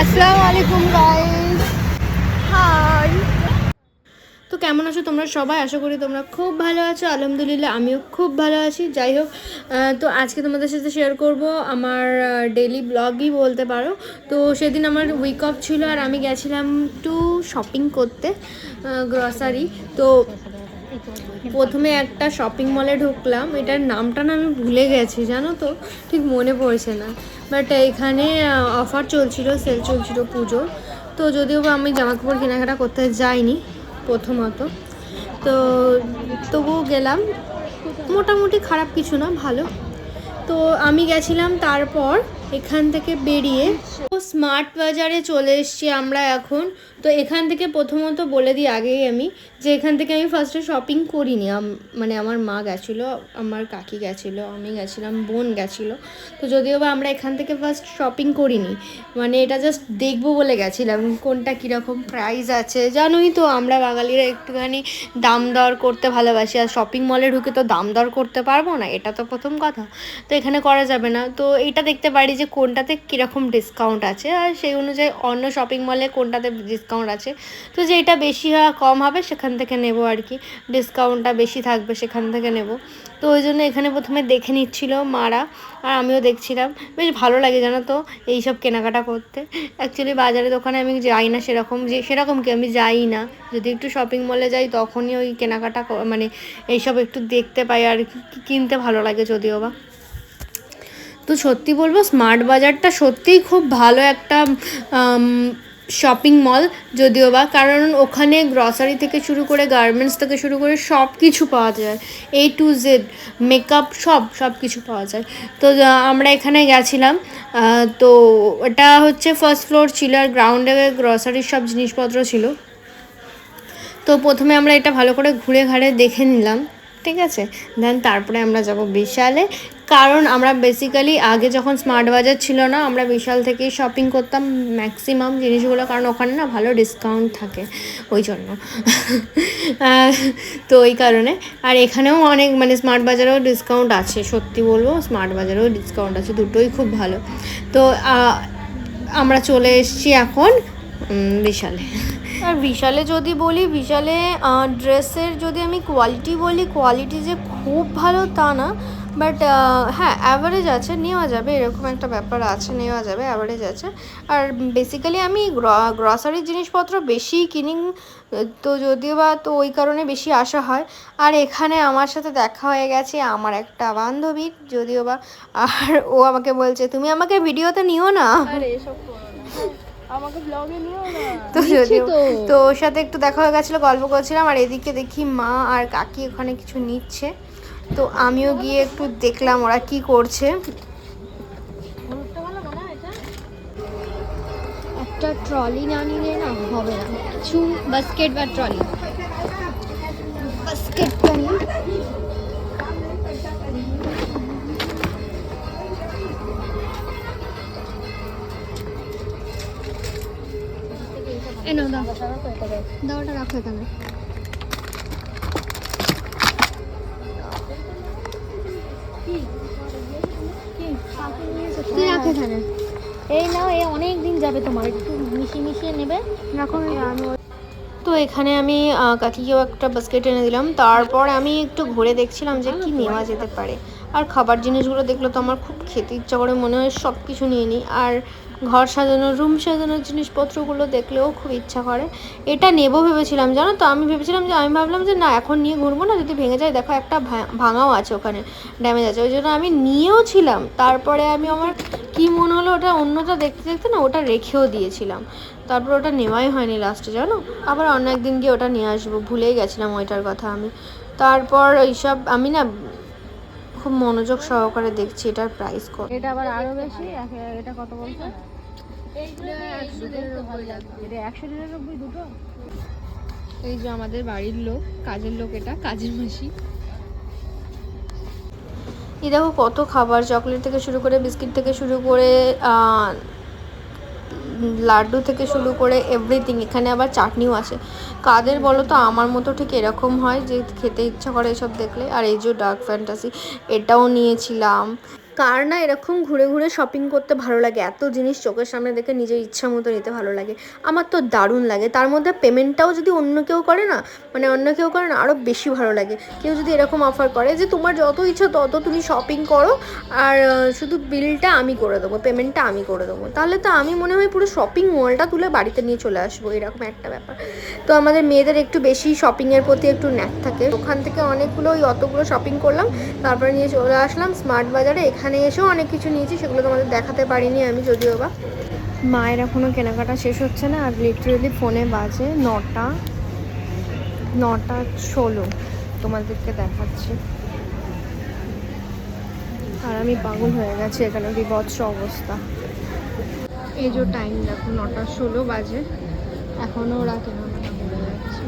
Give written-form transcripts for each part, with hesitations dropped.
আসসালামু আলাইকুম guys, high. তো কেমন আছো তোমরা সবাই? আশা করি তোমরা খুব ভালো আছো। আলহামদুলিল্লাহ আমিও খুব ভালো আছি। যাই হোক, তো আজকে তোমাদের সাথে শেয়ার করব আমার ডেলি ব্লগই বলতে পারো। তো সেদিন আমার উইক অফ ছিল আর আমি গেছিলাম একটু শপিং করতে, গ্রসারি। তো প্রথমে একটা শপিং মলে ঢুকলাম, এটার নামটা না আমি ভুলে গেছি, জানো তো, ঠিক মনে পড়ছে না। বাট এখানে অফার চলছিল, সেল চলছিল পুজোর। তো যদিও বা আমি জামাকাপড় কেনাকাটা করতে যাইনি প্রথমত, তো তবুও গেলাম। মোটামুটি খারাপ কিছু না, ভালো। তো আমি গেছিলাম, তারপর এখান থেকে বেরিয়ে স্মার্ট বাজারে চলে এসেছি আমরা এখন। তো এখান থেকে প্রথমত বলে দিই আগেই আমি, যে এখান থেকে আমি ফার্স্টে শপিং করিনি। মানে আমার মা গেছিলো, আমার কাকি গেছিলো, আমি গেছিলাম, বোন গেছিলো। তো যদিও বা আমরা এখান থেকে ফার্স্ট শপিং করিনি, মানে এটা জাস্ট দেখবো বলে গেছিলাম কোনটা কীরকম প্রাইস আছে। জানোই তো আমরা বাঙালিরা একটুখানি দাম দর করতে ভালোবাসি, আর শপিং মলে ঢুকে তো দাম দর করতে পারবো না, এটা তো প্রথম কথা। তো এখানে করা যাবে না। তো এটা দেখতে পারি যে কোনটাতে কীরকম ডিসকাউন্ট আছে, আর সেই অনুযায়ী অন্য শপিং মলে কোনটাতে ডিসকাউন্ট আছে, তো যেটা বেশি কম হবে সেখান থেকে নেব আর কি। ডিসকাউন্টটা বেশি থাকবে সেখান থেকে নেব। তো ওই জন্য এখানে প্রথমে দেখে নিচ্ছিল মারা, আর আমিও দেখছিলাম। বেশ ভালো লাগে জানো তো এইসব কেনাকাটা করতে। অ্যাকচুয়ালি বাজারে দোকানে আমি যাই না সেরকম কি আমি যাই না। যদি একটু শপিং মলে যাই তখনই ওই কেনাকাটা মানে এইসব একটু দেখতে পাই আর কিনতে ভালো লাগে যদিও বা। তো সত্যি বলবো, স্মার্ট বাজারটা সত্যিই খুব ভালো একটা শপিং মল যদিও বা, কারণ ওখানে গ্রসারি থেকে শুরু করে গার্মেন্টস থেকে শুরু করে সব কিছু পাওয়া যায়, A to Z, মেকআপ সব কিছু পাওয়া যায়। তো আমরা এখানে গেছিলাম। তো এটা হচ্ছে ফার্স্ট ফ্লোর ছিল, আর গ্রাউন্ডে গ্রসারির সব জিনিসপত্র ছিল। তো প্রথমে আমরা এটা ভালো করে ঘুরে ঘাড়ে দেখে নিলাম, ঠিক আছে। দেন তারপরে আমরা যাব বিশালে, কারণ আমরা বেসিক্যালি আগে যখন স্মার্ট বাজার ছিল না, আমরা বিশাল থেকেই শপিং করতাম ম্যাক্সিমাম জিনিসগুলো, কারণ ওখানে না ভালো ডিসকাউন্ট থাকে ওই জন্য। তো ওই কারণে। আর এখানেও অনেক, মানে স্মার্ট বাজারেও ডিসকাউন্ট আছে, সত্যি বলবো স্মার্ট বাজারেও ডিসকাউন্ট আছে, দুটোই খুব ভালো। তো আমরা চলে এসেছি এখন বিশালে। আর বিশালে যদি বলি, বিশালে ড্রেসের যদি আমি কোয়ালিটি বলি, কোয়ালিটি যে খুব ভালো তা না, বাট হ্যাঁ অ্যাভারেজ আছে, নেওয়া যাবে, এরকম একটা ব্যাপার আছে, নেওয়া যাবে, অ্যাভারেজ আছে। আর বেসিক্যালি আমি গ্রসারির জিনিসপত্র বেশি কিনি, তো যদিও বা তো ওই কারণে বেশি আসা হয়। আর এখানে আমার সাথে দেখা হয়ে গেছে আমার একটা বান্ধবীর, যদিও বা, আর ও আমাকে বলছে তুমি আমাকে ভিডিওতে নিও না, আমাকে ব্লগে নিও না। তো যদিও তো ওর সাথে একটু দেখা হয়ে গেছিলো, গল্প করছিলাম, আর এদিকে দেখি মা আর কাকি ওখানে কিছু নিচ্ছে। তো আমিও গিয়ে একটু দেখলাম ওরা কি করছে। একটা ট্রলি না নিলে না হবে না, কিছু বাস্কেট বা ট্রলি। বাস্কেটটা নিই। দাওয়াটা রাখো এখানে। রাখো এখানে, এই নাও, এই অনেক দিন যাবে তোমার, একটু মিশিয়ে নেবে, রাখো। আমি তো এখানে আমি কাকিকেও একটা বাস্কেট এনে দিলাম। তারপর আমি একটু ঘুরে দেখছিলাম যে কি নেওয়া যেতে পারে। আর খাবার জিনিসগুলো দেখলে তো আমার খুব খেতে ইচ্ছা করে, মনে হয় সব কিছু নিয়ে নিই। আর ঘর সাজানো, রুম সাজানোর জিনিসপত্রগুলো দেখলেও খুব ইচ্ছা করে। এটা নেবো ভেবেছিলাম, জানো তো, আমি ভাবলাম যে না এখন নিয়ে ঘুরবো না, যদি ভেঙে যায়, দেখো একটা ভাঙাও আছে ওখানে, ড্যামেজ আছে, ওই জন্য আমি নিয়েও ছিলাম। তারপরে আমার কি মনে হলো, ওটা অন্যটা দেখতে দেখতে না ওটা রেখেও দিয়েছিলাম। তারপর ওটা নেওয়াই হয়নি লাস্টে, জানো। আবার অন্য একদিন গিয়ে ওটা নিয়ে আসবো, ভুলেই গেছিলাম ওইটার কথা আমি। তারপর এইসব আমি না খুব মনোযোগ সহকারে দেখছি এটার প্রাইস কত। এটা আবার আরো বেশি, এটা কত বলছো? এটা 199 দুটো। এই যে আমাদের বাড়ির লোক, কাজের লোক, এটা কাজের মাসি। এই দেখো কত খাবার, চকলেট থেকে শুরু করে, বিস্কিট থেকে শুরু করে, লাড্ডু থেকে শুরু করে এভরিথিং। এখানে আবার চাটনিও আছে। কাদের বলো তো, আমার মতো ঠিক এরকম হয় যে খেতে ইচ্ছা করে এসব দেখলে। আর এই যে ডার্ক ফ্যান্টাসি, এটাও নিয়েছিলাম। কার না এরকম ঘুরে ঘুরে শপিং করতে ভালো লাগে, এত জিনিস চোখের সামনে দেখে নিজের ইচ্ছা মতো নিতে ভালো লাগে। আমার তো দারুণ লাগে। তার মধ্যে পেমেন্টটাও যদি অন্য কেউ করে না, মানে অন্য কেউ করে না, আরও বেশি ভালো লাগে। কেউ যদি এরকম অফার করে যে তোমার যত ইচ্ছা তত তুমি শপিং করো, আর শুধু বিলটা আমি করে দেবো, পেমেন্টটা আমি করে দেবো, তাহলে তো আমি মনে হয় পুরো শপিং মলটা তুলে বাড়িতে নিয়ে চলে আসবো, এরকম একটা ব্যাপার। তো আমাদের মেয়েদের একটু বেশি শপিংয়ের প্রতি একটু ন্যাক থাকে। ওখান থেকে অনেকগুলো ওই অতগুলো শপিং করলাম, তারপরে নিয়ে চলে আসলাম স্মার্ট বাজারে। এখানে এসেও অনেক কিছু নিয়েছি, সেগুলো তোমাদের দেখাতে পারিনি আমি যদিও বা। মায়ের এখনও কেনাকাটা শেষ হচ্ছে না, আর লিটারেলি ফোনে বাজে 9:16। তোমাদেরকে দেখাচ্ছি। আর আমি পাগল হয়ে গেছি, এখানে বিভৎস অবস্থা। এই যে টাইম দেখো 9:16 বাজে, এখনও ওরা কেনাকাটা করে যাচ্ছে।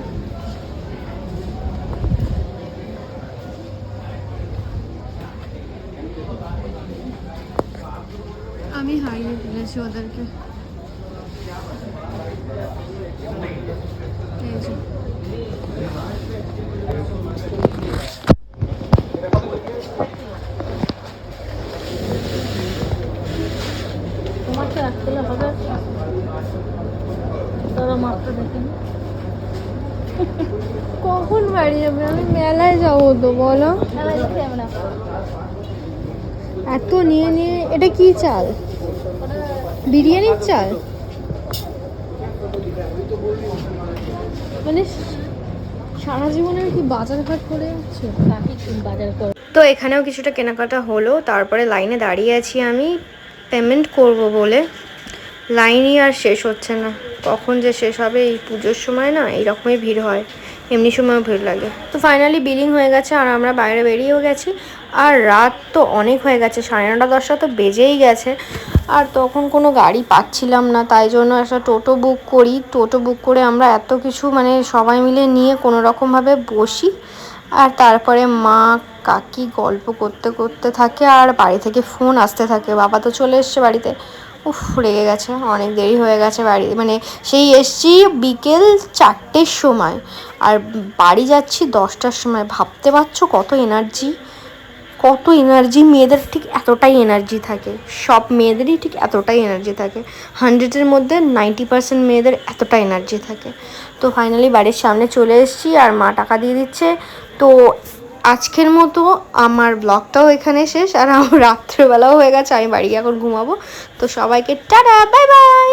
আমি হারিয়ে ফেলেছি ওদেরকে। এই যে তোমার তো রাখতে হবে, তারা মাত্র দেখিনি। কখন বাড়ি যাবে? আমি মেলায় যাবো তো, বলো। এত নিয়ে নিয়ে, এটা কি চাল? বিরিয়ানির চাল? মানে সারা জীবনের কি বাজার ঘাট করে যাচ্ছে? বাজার করে তো এখানেও কিছুটা কেনাকাটা হলো, তারপরে লাইনে দাঁড়িয়ে আছি আমি পেমেন্ট করব বলে। লাইনই আর শেষ হচ্ছে না, কখন যে শেষ হবে। এই পুজোর সময় না এইরকমই ভিড় হয়, এমনি সময়ও ভিড় লাগে। তো ফাইনালি বিলিং হয়ে গেছে, আর আমরা বাইরে বেরিয়েও গেছি। আর রাত তো অনেক হয়ে গেছে, 9:30 10টা তো বেজেই গেছে। আর তখন কোনো গাড়ি পাচ্ছিলাম না, তাই জন্য একটা টোটো বুক করি। টোটো বুক করে আমরা এত কিছু মানে সবাই মিলে নিয়ে কোনো রকমভাবে বসি। আর তারপরে মা কাকি গল্প করতে করতে থাকে, আর বাড়ি থেকে ফোন আসতে থাকে। বাবা তো চলে এসছে বাড়িতে। উফ, রেগে গেছে, অনেক দেরি হয়ে গেছে বাড়ি, মানে সেই এসছি বিকেল 4টের সময়, আর বাড়ি যাচ্ছি 10টার সময়। ভাবতে পারছো কত এনার্জি, কত এনার্জি। মেয়েদের ঠিক এতটাই এনার্জি থাকে, সব মেয়েদেরই ঠিক এতটাই এনার্জি থাকে। 100-এর মধ্যে 90% মেয়েদের এতটা এনার্জি থাকে। তো ফাইনালি বাড়ির সামনে চলে এসেছি, আর মা টাকা দিয়ে দিচ্ছে। তো আজকের মতো আমার ব্লগটাও এখানে শেষ, আর আমার রাত্রেবেলাও হয়ে গেছে, আমি বাড়ি এখন ঘুমাবো। তো সবাইকে টাটা, বাই বাই।